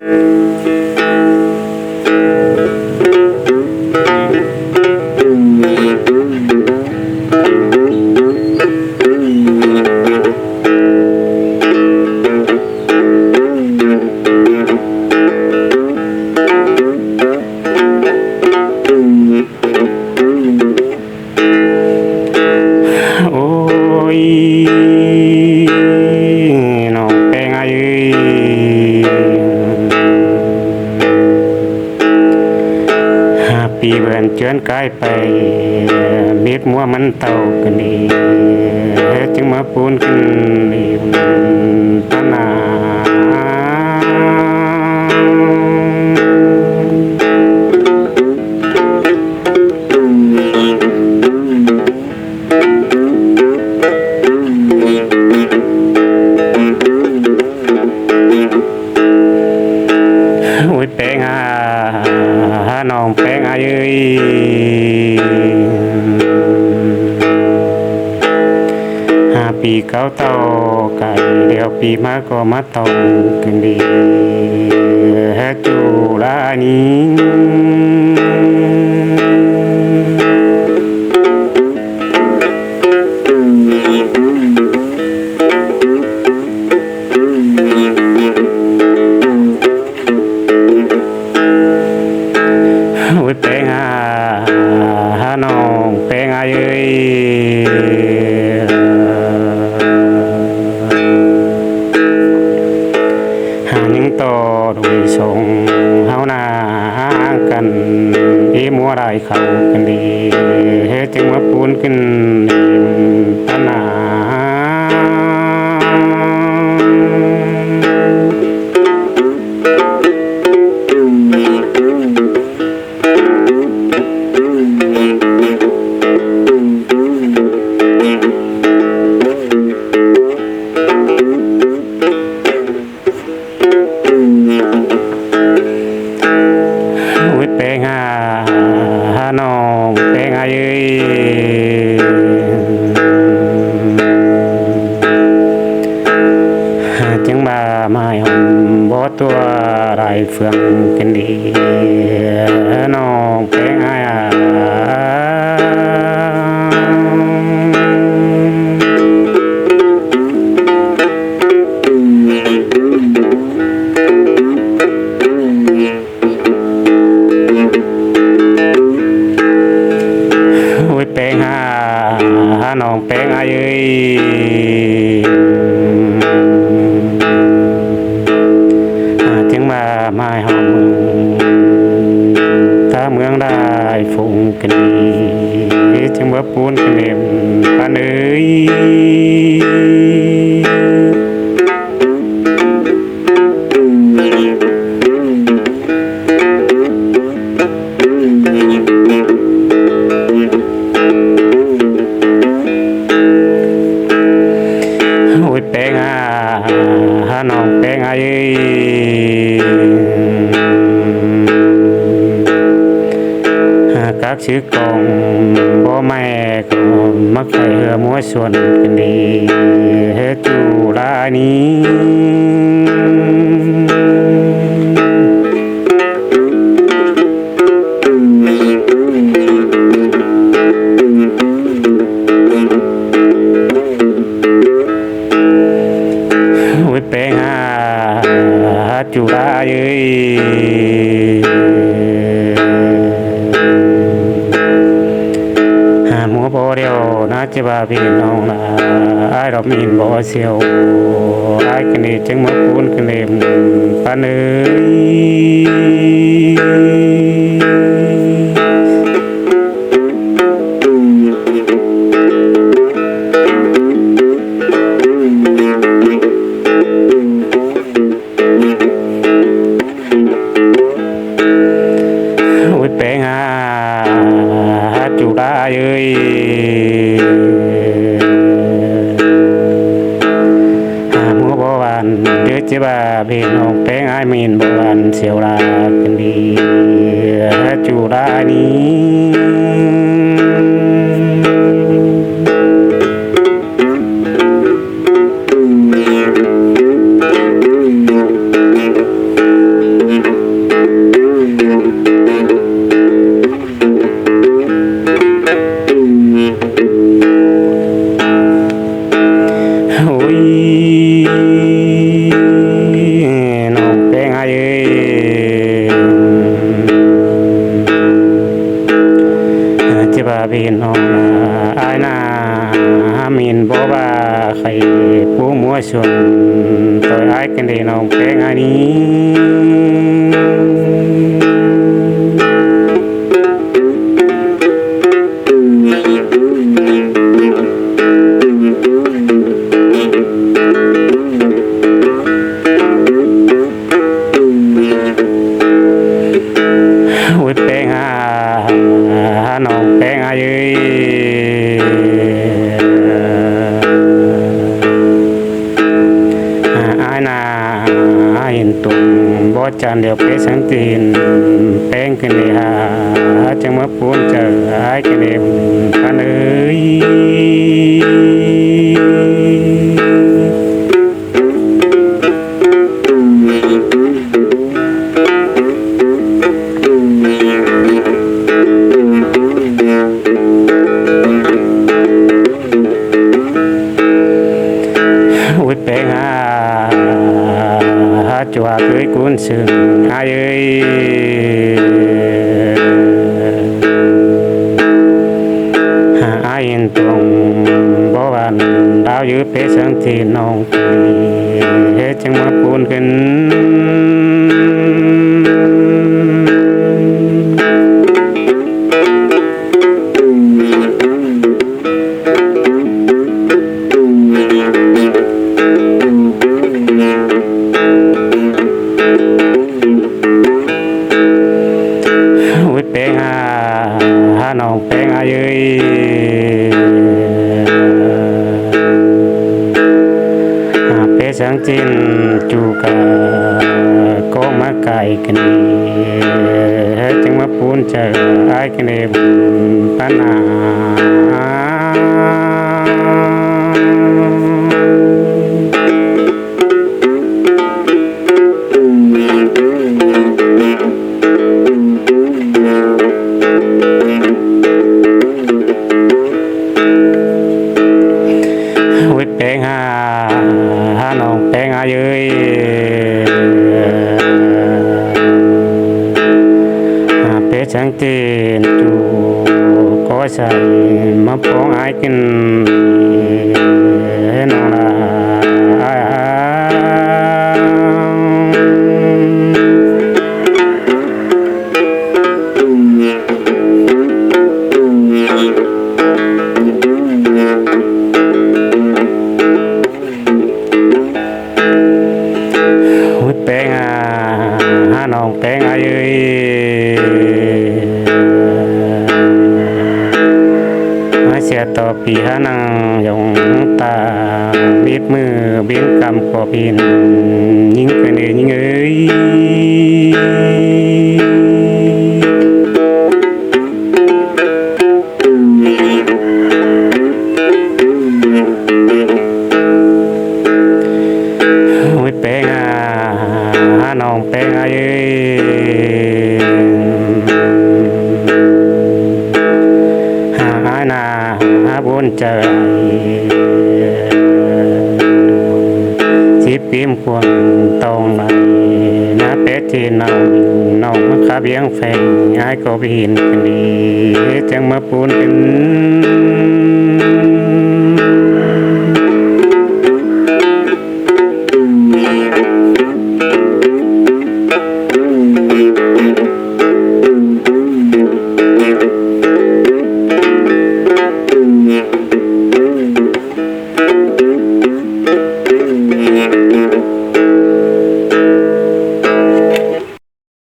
ปีเบิ่นเจือนกายไปมีดมัวมันเต่ากันดีจึงมาปูนขึ้นดีตานาโอ้ยแปงน้องแป้งเอ้ยปีเก้าเต่าไก่เดียวปีมาก็มาตองกันดีจูลานี้โอ้ยแป้งน้องแป้งเอ้ยยังต่อด้วยส่งเฮาหน้ากันอีมัวได้เข้ากันดีจึงมาปูนขึ้นตานาแป้งน้องแป้งเอ้ยจังมาไม่หอมบ่ตัวไรเฟืองกันดีน้องแป้งแป้งน้องแป้งเอ้ยจึงมาไม่หอมตาเมืองได้ฝงกันดีจึงว่าปูนกันเอ็มปานเอ้ยแป้งน้องแป้งเอ้ยกักชื่อกองบ่แม่ก็มักใส่เหือมัวส่วนกันดีจูลานี้แป้งจูลาเอ้ยมัวบ่เดียวน่าจะว่าพี่น้องละไอ้เรามีบ่เสียวไอ้กันนี่จึงมาปูนกันเอ็มปานเอ้ยแป้งจูลาเอ้ยมัวบ่หวานเดี๋ยวจะว่าพี่น้องแป้งไอ้มีนบ่หวานเสียวลากันดีจูลานี้ โอ้ยน้องแป้งเอ้ยจะบาพี่น้องอายนามินบ่ว่าใครผู้มัวชวนต่อยอายกันดีน้องแป้งอันนี้โอ้ยแป้งน้องแป้งเอ้ยอายนาเห็นตุ่มบ่จันเดียวไปสังตีนแป้งขึ้นเลยจังมาปูนเจออายกันเองพันเอ้ยโอ้ยแป้งจัวเคยคุ้นซึ่งอายเอ้ยอายเห็นตรงบ่วันดาวยือเพสังที่น้องคุยเฮ็ดจังมาปูนขึ้นโอ้ยแป้งน้องแป้งเอ้ยเพสังจินจูกะก็มาไกลกันจังมาปูนเจออายกันเองปัญหาโอ้ยแป้งน้องแป้งเอ้ยเพสังจินจูก็ใส่มาปองอายกินน้องละโอ้ยแป้งน้องแป้งเอ้ยเสียต่อปีนังยงตาบีบมือเบี้ยงกำก่อพินยิงเป็นยิงเอ้ยโอ้ยแป้งน้องแป้งเอ้ยบุญใจสิพิมพ์ควงตรงไหนนะเป็ดที่น้องมาขับเลี้ยงแฟนย้ายก็ไปเห็นกันดีจังมาปูนเป็นโ